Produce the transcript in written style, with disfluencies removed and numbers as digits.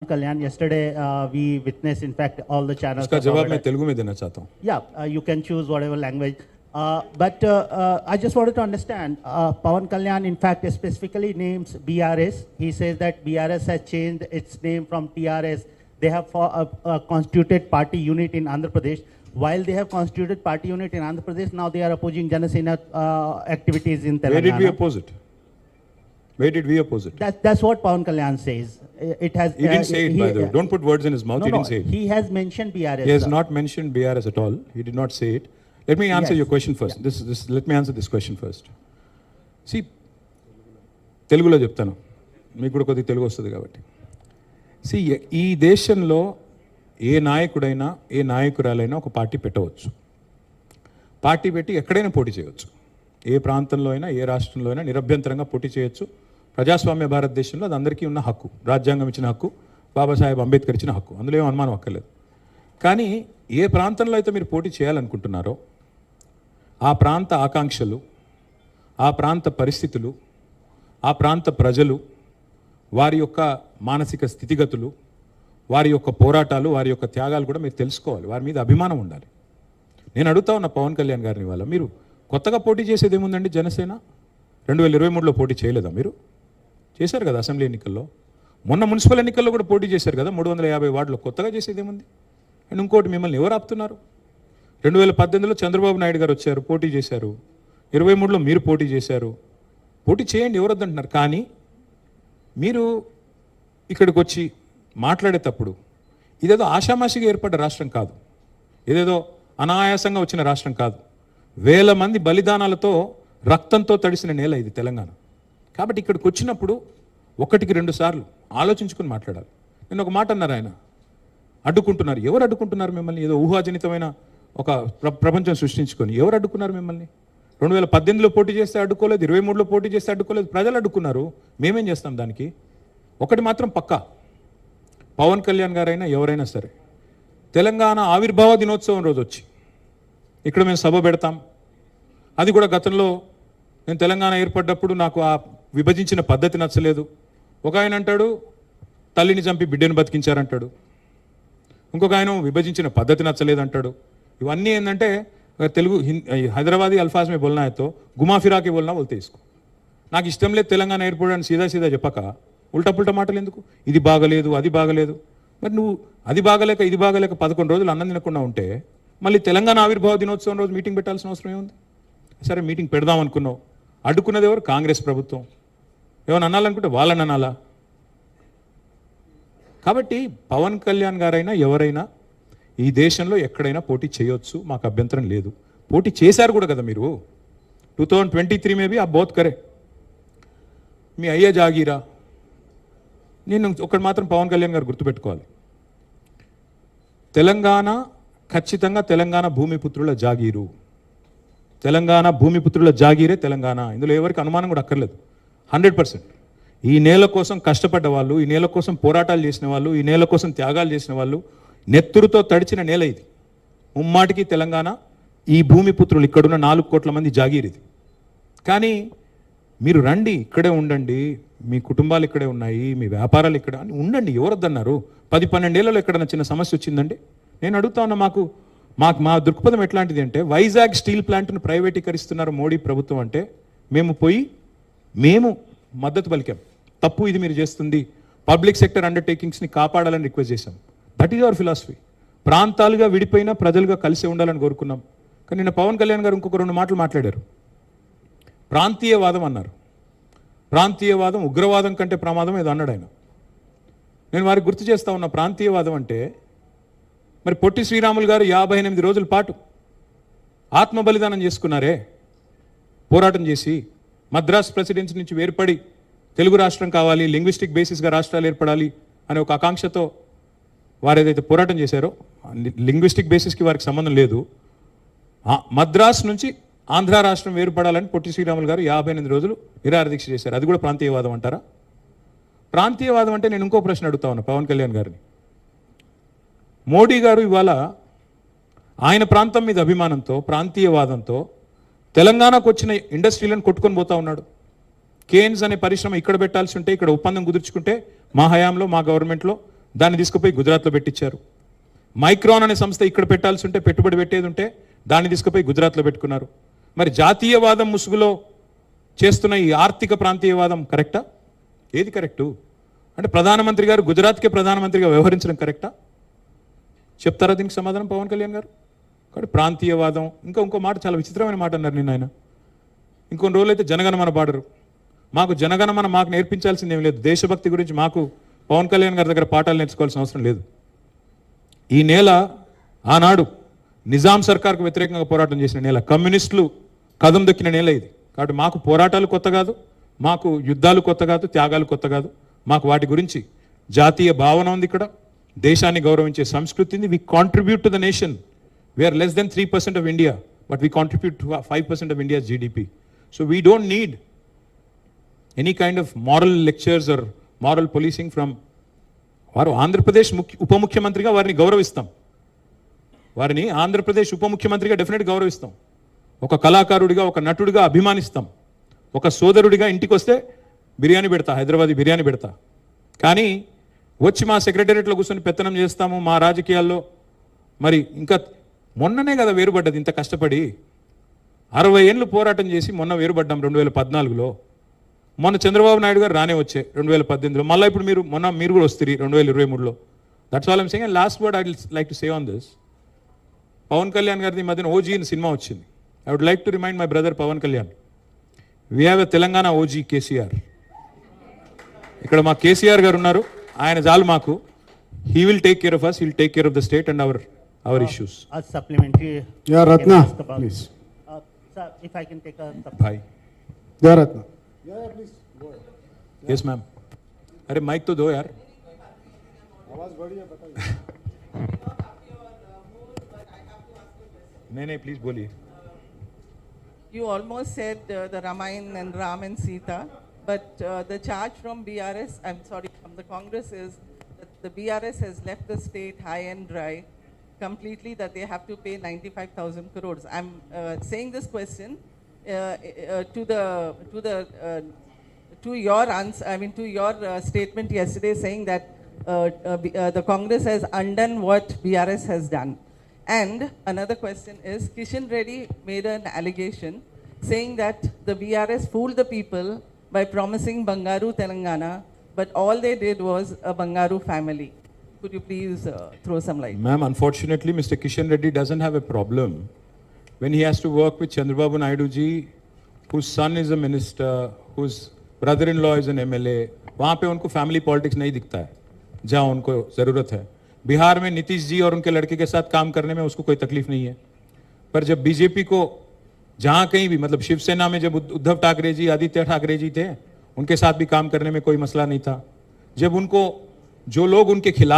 Kalyan, yesterday we witnessed, in fact, all the channels. उसका जवाब मैं तेलुगु में देना चाहता हूँ. Yeah, you can choose whatever language. But I just wanted to understand, Pawan Kalyan, in fact, specifically names BRS. He says that BRS has changed its name from TRS. They have constituted party unit in Andhra Pradesh. While they have constituted party unit in Andhra Pradesh, now they are opposing Janasena activities in Telangana. Where did we oppose it? Where did we oppose it? That's what Pawan Kalyan says. It has. He didn't say it, by the way. Don't put words in his mouth. No, he didn't say it. He has mentioned BRS. He has not mentioned BRS at all. He did not say it. Let me answer your question first. Yeah. Let me answer this question first. See, తెలుగులో చెప్తాను, మీకు కూడా కొద్దిగా తెలుగు వస్తుంది కాబట్టి. See, ఈ దేశంలో ఏ నాయకుడైనా ఏ నాయకురాలైనా ఒక పార్టీ పెట్టవచ్చు. పార్టీ పెట్టి ఎక్కడైనా పోటీ చేయవచ్చు. ఏ ప్రాంతంలో అయినా ఏ రాష్ట్రంలో అయినా నిరభ్యంతరంగా పోటీ చేయొచ్చు. ప్రజాస్వామ్య భారతదేశంలో అది అందరికీ ఉన్న హక్కు, రాజ్యాంగం ఇచ్చిన హక్కు, బాబాసాహెబ్ అంబేద్కర్ ఇచ్చిన హక్కు, అందులో ఏం అనుమానం అక్కర్లేదు. కానీ ఏ ప్రాంతంలో అయితే మీరు పోటీ చేయాలనుకుంటున్నారో ఆ ప్రాంత ఆకాంక్షలు, ఆ ప్రాంత పరిస్థితులు, ఆ ప్రాంత ప్రజలు, వారి యొక్క మానసిక స్థితిగతులు, వారి యొక్క పోరాటాలు, వారి యొక్క త్యాగాలు కూడా మీరు తెలుసుకోవాలి. వారి మీద అభిమానం ఉండాలి. నేను అడుగుతా ఉన్న పవన్ కళ్యాణ్ గారిని వాళ్ళ, మీరు కొత్తగా పోటీ చేసేది ఏముందండి? జనసేన 2023లో పోటీ చేయలేదా? మీరు చేశారు కదా అసెంబ్లీ ఎన్నికల్లో. మొన్న మున్సిపల్ ఎన్నికల్లో కూడా పోటీ చేశారు కదా 350 వార్డులో. కొత్తగా చేసేది ఏముంది? అండ్ ఇంకోటి, మిమ్మల్ని ఎవరు ఆపుతున్నారు? 2018లో చంద్రబాబు నాయుడు గారు వచ్చారు, పోటీ చేశారు. 23లో మీరు పోటీ చేశారు. పోటీ చేయండి, ఎవరు వద్దంటున్నారు. కానీ మీరు ఇక్కడికి వచ్చి మాట్లాడేటప్పుడు ఇదేదో ఆషామాషిగా ఏర్పడ్డ రాష్ట్రం కాదు, ఏదేదో అనాయాసంగా వచ్చిన రాష్ట్రం కాదు. వేల మంది బలిదానాలతో, రక్తంతో తడిసిన నేల ఇది తెలంగాణ. కాబట్టి ఇక్కడికి వచ్చినప్పుడు ఒకటికి 2 సార్లు ఆలోచించుకుని మాట్లాడాలి. నేను ఒక మాట అన్నారు, ఆయన అడ్డుకుంటున్నారు. ఎవరు అడ్డుకుంటున్నారు మిమ్మల్ని? ఏదో ఊహాజనితమైన ఒక ప్రపంచం సృష్టించుకొని ఎవరు అడ్డుకున్నారు మిమ్మల్ని? 2018లో పోటీ చేస్తే అడ్డుకోలేదు, 23లో పోటీ చేస్తే అడ్డుకోలేదు, ప్రజలు అడ్డుకున్నారు. మేమేం చేస్తాం దానికి? ఒకటి మాత్రం పక్కా, పవన్ కళ్యాణ్ గారైనా ఎవరైనా సరే తెలంగాణ ఆవిర్భావ దినోత్సవం రోజు వచ్చి ఇక్కడ మేము సభ పెడతాం. అది కూడా గతంలో నేను తెలంగాణ ఏర్పడ్డప్పుడు నాకు ఆ విభజించిన పద్ధతి నచ్చలేదు. ఒక ఆయన అంటాడు తల్లిని చంపి బిడ్డను బతికించారంటాడు, ఇంకొక ఆయన విభజించిన పద్ధతి నచ్చలేదు అంటాడు. ఇవన్నీ ఏంటంటే తెలుగు హైదరాబాదీ అల్ఫాజ్ మే బోల్నా హై తో గుమా ఫిరాకి బోల్నా బోల్తే ఇస్కో. నాకు ఇష్టం లేదు తెలంగాణ ఏర్పడని సీదా చెప్పక ఉల్టా పుల్టా మాటలు ఎందుకు? ఇది బాగలేదు, అది బాగలేదు. మరి నువ్వు అది బాగలేక ఇది బాగలేక 11 రోజులు అన్నం తినకుండా ఉంటే మళ్ళీ తెలంగాణ ఆవిర్భావ దినోత్సవం రోజు మీటింగ్ పెట్టాల్సిన అవసరం ఏముంది? సరే మీటింగ్ పెడదాం అనుకున్నావు, అడ్డుకున్నది ఎవరు? కాంగ్రెస్ ప్రభుత్వం. ఏమైనా అనాలనుకుంటే వాళ్ళని అనాలా? కాబట్టి పవన్ కళ్యాణ్ గారైనా ఎవరైనా ఈ దేశంలో ఎక్కడైనా పోటీ చేయొచ్చు, మాకు అభ్యంతరం లేదు. పోటీ చేశారు కూడా కదా మీరు. 2023 మే బి ఆ బోత్ కరే, మీ అయ్యే జాగీరా. నేను ఒకటి మాత్రం పవన్ కళ్యాణ్ గారు గుర్తుపెట్టుకోవాలి, తెలంగాణ ఖచ్చితంగా తెలంగాణ భూమిపుత్రుల జాగీరు. తెలంగాణ భూమిపుత్రుల జాగీరే తెలంగాణ. ఇందులో ఎవరికి అనుమానం కూడా అక్కర్లేదు. 100% ఈ నేల కోసం కష్టపడ్డ వాళ్ళు, ఈ నేల కోసం పోరాటాలు చేసిన వాళ్ళు, ఈ నేల కోసం త్యాగాలు చేసిన వాళ్ళు, నెత్తురుతో తడిచిన నేల ఇది. ముమ్మాటికి తెలంగాణ ఈ భూమిపుత్రులు, ఇక్కడున్న 4 కోట్ల మంది జాగీరిది. కానీ మీరు రండి, ఇక్కడే ఉండండి, మీ కుటుంబాలు ఇక్కడే ఉన్నాయి, మీ వ్యాపారాలు ఇక్కడ ఉండండి, ఎవరొద్దన్నారు? 10-12 ఏళ్లలో ఎక్కడన్నా చిన్న సమస్య వచ్చిందండి? నేను అడుగుతా ఉన్నా, మా దృక్పథం ఎట్లాంటిది అంటే, వైజాగ్ స్టీల్ ప్లాంట్ను ప్రైవేటీకరిస్తున్నారు మోడీ ప్రభుత్వం అంటే మేము మద్దతు పలికాం. తప్పు ఇది మీరు చేస్తుంది, పబ్లిక్ సెక్టర్ అండర్టేకింగ్స్ని కాపాడాలని రిక్వెస్ట్ చేశాం. That is our philosophy. ప్రాంతాలుగా విడిపోయినా ప్రజలుగా కలిసి ఉండాలని కోరుకున్నాం. కానీ నిన్న పవన్ కళ్యాణ్ గారు ఇంకొక 2 మాటలు మాట్లాడారు. ప్రాంతీయవాదం అన్నారు. ప్రాంతీయవాదం ఉగ్రవాదం కంటే ప్రమాదం ఏదో అన్నాడు ఆయన. నేను వారికి గుర్తు చేస్తా ఉన్నా, ప్రాంతీయవాదం అంటే మరి పొట్టి శ్రీరాములు గారు 58 రోజుల పాటు ఆత్మ బలిదానం చేసుకున్నారే, పోరాటం చేసి మద్రాస్ ప్రెసిడెన్సీ నుంచి వేర్పడి తెలుగు రాష్ట్రం కావాలి, లింగ్విస్టిక్ బేసిస్గా రాష్ట్రాలు ఏర్పడాలి అనే ఒక ఆకాంక్షతో వారు ఏదైతే పోరాటం చేశారో, లింగ్విస్టిక్ బేసిస్కి వారికి సంబంధం లేదు, మద్రాస్ నుంచి ఆంధ్ర రాష్ట్రం వేరుపడాలని పొట్టి శ్రీరాములు గారు 58 రోజులు నిరాహారదీక్ష చేశారు. అది కూడా ప్రాంతీయవాదం అంటారా? ప్రాంతీయవాదం అంటే నేను ఇంకో ప్రశ్న అడుగుతా ఉన్నా పవన్ కళ్యాణ్ గారిని. మోడీ గారు ఇవాళ ఆయన ప్రాంతం మీద అభిమానంతో, ప్రాంతీయవాదంతో తెలంగాణకు వచ్చిన ఇండస్ట్రీలను కొట్టుకొని పోతా ఉన్నాడు. కేన్స్ అనే పరిశ్రమ ఇక్కడ పెట్టాల్సి ఉంటే ఇక్కడ ఒప్పందం కుదుర్చుకుంటే మా హయాంలో, మా గవర్నమెంట్లో దాన్ని తీసుకుపోయి గుజరాత్లో పెట్టించారు. మైక్రాన్ అనే సంస్థ ఇక్కడ పెట్టాల్సి ఉంటే, పెట్టుబడి పెట్టేది ఉంటే దాన్ని తీసుకుపోయి గుజరాత్లో పెట్టుకున్నారు. మరి జాతీయవాదం ముసుగులో చేస్తున్న ఈ ఆర్థిక ప్రాంతీయవాదం కరెక్టా? ఏది కరెక్టు? అంటే ప్రధానమంత్రి గారు గుజరాత్కే ప్రధానమంత్రిగా వ్యవహరించడం కరెక్టా? చెప్తారా దీనికి సమాధానం పవన్ కళ్యాణ్ గారు? కాబట్టి ప్రాంతీయవాదం, ఇంకో మాట చాలా విచిత్రమైన మాట అన్నారు నిన్న ఆయన. ఇంకొన్ని రోజులు అయితే జనగణమన పాడరు. మాకు జనగణమన మాకు నేర్పించాల్సింది ఏం లేదు. దేశభక్తి గురించి మాకు పవన్ కళ్యాణ్ గారి దగ్గర పాఠాలు నేర్చుకోవాల్సిన అవసరం లేదు. ఈ నేల ఆనాడు నిజాం సర్కార్కు వ్యతిరేకంగా పోరాటం చేసిన నేల, కమ్యూనిస్టులు కదం దొక్కిన నేల ఇది. కాబట్టి మాకు పోరాటాలు కొత్త కాదు, మాకు యుద్ధాలు కొత్త కాదు, త్యాగాలు కొత్త కాదు. మాకు వాటి గురించి జాతీయ భావన ఉంది. ఇక్కడ దేశాన్ని గౌరవించే సంస్కృతి ఉంది. వి contribute to the nation. We are less than 3% of India, but we contribute to 5% of India's GDP. So we don't need any kind of moral lectures are moral policing from. వారు ఆంధ్రప్రదేశ్ ఉప ముఖ్యమంత్రిగా వారిని గౌరవిస్తాం. వారిని ఆంధ్రప్రదేశ్ ఉప ముఖ్యమంత్రిగా డెఫినెట్ గౌరవిస్తాం. ఒక కళాకారుడిగా, ఒక నటుడిగా అభిమానిస్తాం. ఒక సోదరుడిగా ఇంటికి వస్తే బిర్యానీ పెడతా, హైదరాబాదీ బిర్యానీ పెడతా. కానీ వచ్చి మా సెక్రటేరియట్లో కూర్చొని పెత్తనం చేస్తాము మా రాజకీయాల్లో. మరి ఇంకా మొన్ననే కదా వేరుపడ్డది, ఇంత కష్టపడి 60 ఏళ్ళు పోరాటం చేసి మొన్న వేరుపడ్డాం 2014లో. మొన్న చంద్రబాబు నాయుడు గారు రానే వచ్చే 2018లో, మళ్ళీ ఇప్పుడు మీరు కూడా వస్తారు 2023లో. That's all I'm saying. And last word I will like to say on this. Pawan Kalyan గారిది మధ్యన ఓజీ అని సినిమా వచ్చింది. I would like to remind my brother Pawan Kalyan, we have a Telangana OG KCR. ఇక్కడ మా కేసీఆర్ గారు ఉన్నారు, ఆయన చాలు మాకు. He will take care of us, he will take care of the state and our issues. A supplementary. Yeah, Ratna, can I ask about- please. Sir, if I can take a भाई Yeah, Ratna. Yes ma'am. अरे mic तो दो यार. नहीं please बोलिए. You almost said the Ramayana and Ram and Sita, but the charge from BRS, I'm sorry, from the Congress is that the BRS has left the state high and dry completely, that they have to pay 95,000 crores. I'm saying this question to your answer, to your statement yesterday saying that the Congress has undone what BRS has done. And another question is, Kishan Reddy made an allegation saying that the BRS fooled the people by promising Bangaru Telangana, but all they did was a Bangaru family. Could you please throw some light? Ma'am, unfortunately, Mr. Kishan Reddy doesn't have a problem when he has to work with Chandrababu Naidu ji, whose son is a minister, whose brother-in-law is an MLA. वहाँ पे उनको family politics नहीं दिखता है जहाँ उनको ज़रूरत है. बिहार में नीतीश जी और उनके लड़के के साथ काम करने में उसको कोई तकलीफ नहीं है. पर जब बीजेपी को जहाँ कहीं भी, मतलब शिवसेना में जब उद्धव ठाकरे जी, आदित्य ठाकरे जी थे, उनके साथ भी काम करने में कोई मसला नहीं था. जब उनको जो लोग उनके खिलाफ